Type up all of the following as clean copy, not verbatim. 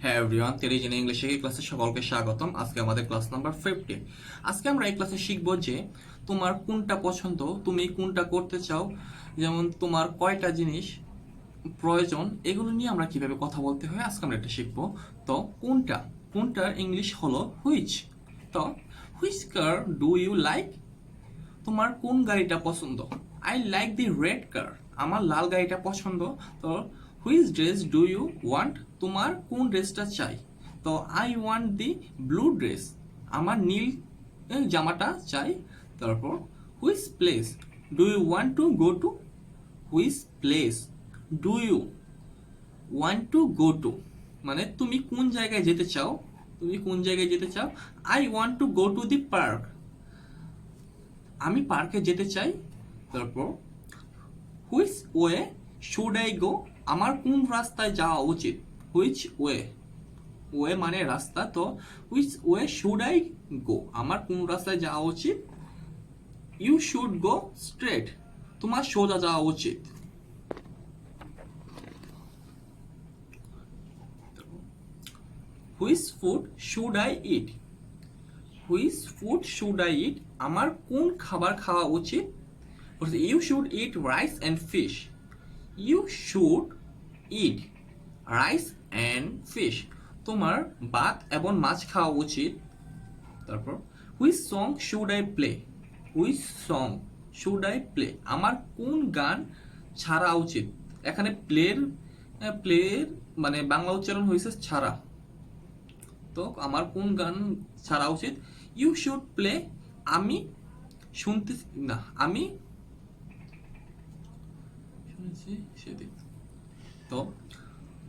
হ্যাঁ everyone, তেরিজিন English ক্লাসে সকলকে স্বাগতম। আজকে আমাদের ক্লাস নাম্বার 50। আজকে আমরা এই ক্লাসে শিখবো যে তোমার কোনটা পছন্দ, তুমি কোনটা করতে চাও, যেমন তোমার কয়টা জিনিস প্রয়োজন, এগুলো নিয়ে আমরা কিভাবে কথা বলতে হয় আজকে আমরা এটা শিখবো। তো কোনটার ইংলিশ হলো হুইচ। তো which car do you like, তোমার কোন গাড়িটা পছন্দ। I like the red car, আমার লাল গাড়িটা পছন্দ। তো which dress do you want, তোমার কোন ড্রেসটা চাই। তো I want the blue dress, আমার নীল জামাটা চাই। তারপর which place do you want to go to, which place do you want to go to, মানে তুমি কোন জায়গায় যেতে চাও, I want to go to the park, আমি পার্কে যেতে চাই। তারপর which way should I go, আমার কোন রাস্তায় যাওয়া উচিত। হুইচ ওয়ে মানে রাস্তা, তো which way should I go, আমার কোন রাস্তায় যাওয়া উচিত। ইউ শুড গো স্ট্রেট, তোমার সোজা যাওয়া উচিত। Which food should I eat, আমার কোন খাবার খাওয়া উচিত। You should eat rice and fish, you should eat rice and fish, তোমার ভাত এবং মাছ খাওয়া উচিত। তারপর which song should I play, আমার কোন গান ছাড়া উচিত। এখানে প্লের মানে বাংলা উচ্চারণ হয়েছে ছাড়া, তো আমার কোন গান ছাড়া উচিত। ইউ শুড প্লে, আমি শুনতে না আমি শুনেছি সেদিন। তো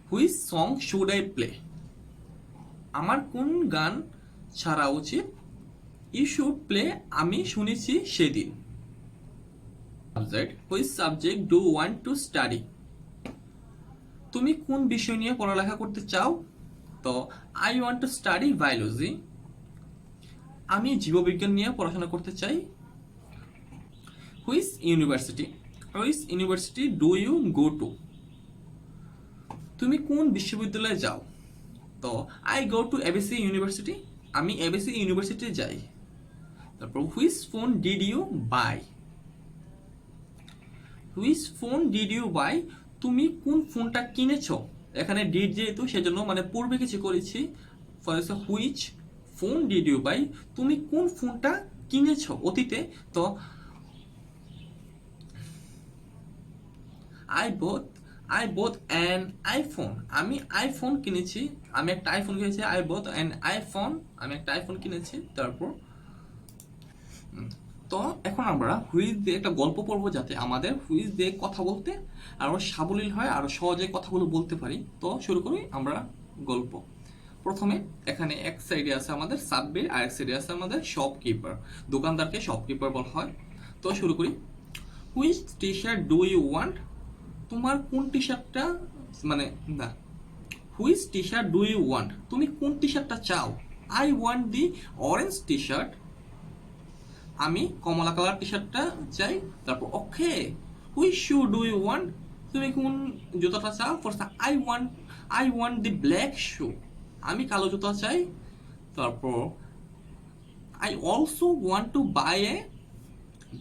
which song should I play, আমার কোন গান ছাড়া উচিত। ইউ শুড প্লে, আমি শুনেছি সেদিন। Subject which subject do want to study, তুমি কোন বিষয় নিয়ে পড়ালেখা করতে চাও। তো I want to study biology, আমি জীববিজ্ঞান নিয়ে পড়াশোনা করতে চাই। Which university do you go to, তুমি কোন বিশ্ববিদ্যালয়ে যাও। তো I go to ABC university, আমি এবিসি ইউনিভার্সিটি যাই। তারপর which phone did you buy, তুমি কোন ফোনটা কিনেছো। এখানে ডিড যেহেতু সেজন্য মানে পূর্বে কিছু করেছি, which phone did you buy, তুমি কোন ফোনটা কিনেছো অতীতে। তো আই বোথ অ্যান আইফোন, আমি আইফোন কিনেছি, আমি একটা আইফোন কিনেছি। তারপর তো এখন আমরা হুইজ দিয়ে একটা গল্প পড়বো, যাতে আমাদের হুইজ দিয়ে কথা বলতে আরো সাবলীল হয়, আরো সহজে কথাগুলো বলতে পারি। তো শুরু করি আমরা গল্প। প্রথমে এখানে এক সাইডে আছে আমাদের সাবওয়ে, আর এক সাইডে আছে আমাদের শপকিপার, দোকানদারকে শপকিপার বলা হয়। তো শুরু করি। Which T shirt do you want, তোমার কোন টি শার্টটা মানে না which T shirt do you want, তুমি কোন টি শার্টটা চাও। I want the orange T shirt, আমি কমলা কালার টি শার্টটা চাই। তারপর okay which shoe do you want, তুমি কোন জুতাটা চাও। First I want the black shoe, আমি কালো জুতা চাই। তারপর I also want to buy a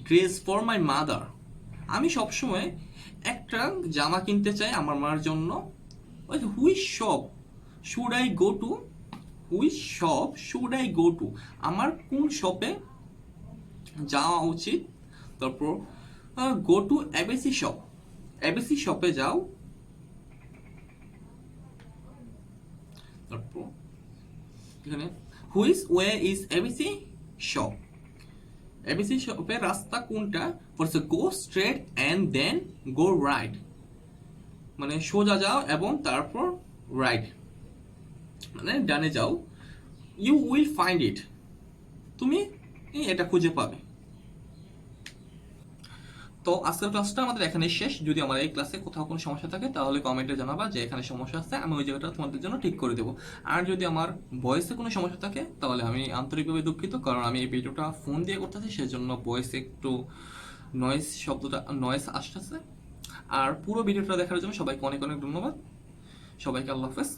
dress for my mother, আমি সবসময় একটা জামা কিনতে চাই আমার মার জন্য। Which shop should I go two, আমার কোন শপে যাওয়া উচিত। তারপর গো টু এবিসি শপে যাও। তারপর এখানে হুইচ ওয়ে ইজ এবিসি শপের রাস্তা কোনটা। First go straight and then go right, মানে সোজা যাও এবং তারপর রাইট মানে ডানে যাও। ইউ উইল ফাইন্ড ইট, তুমি এটা খুঁজে পাবে। তো আজকের ক্লাসটা আমাদের এখানে শেষ। যদি আমার এই ক্লাসে কোথাও কোনো সমস্যা থাকে তাহলে কমেন্টে জানাবা যে এখানে সমস্যা আছে, আমি ওই জায়গাটা তোমাদের জন্য ঠিক করে দেবো। আর যদি আমার ভয়েসে কোনো সমস্যা থাকে তাহলে আমি আন্তরিকভাবে দুঃখিত, কারণ আমি এই ভিডিওটা ফোন দিয়ে করতেছি, সেজন্য ভয়েসে একটু নয়েজ আসতেছে। আর পুরো ভিডিওটা দেখার জন্য সবাইকে অনেক অনেক ধন্যবাদ। সবাইকে আল্লাহ হাফেজ।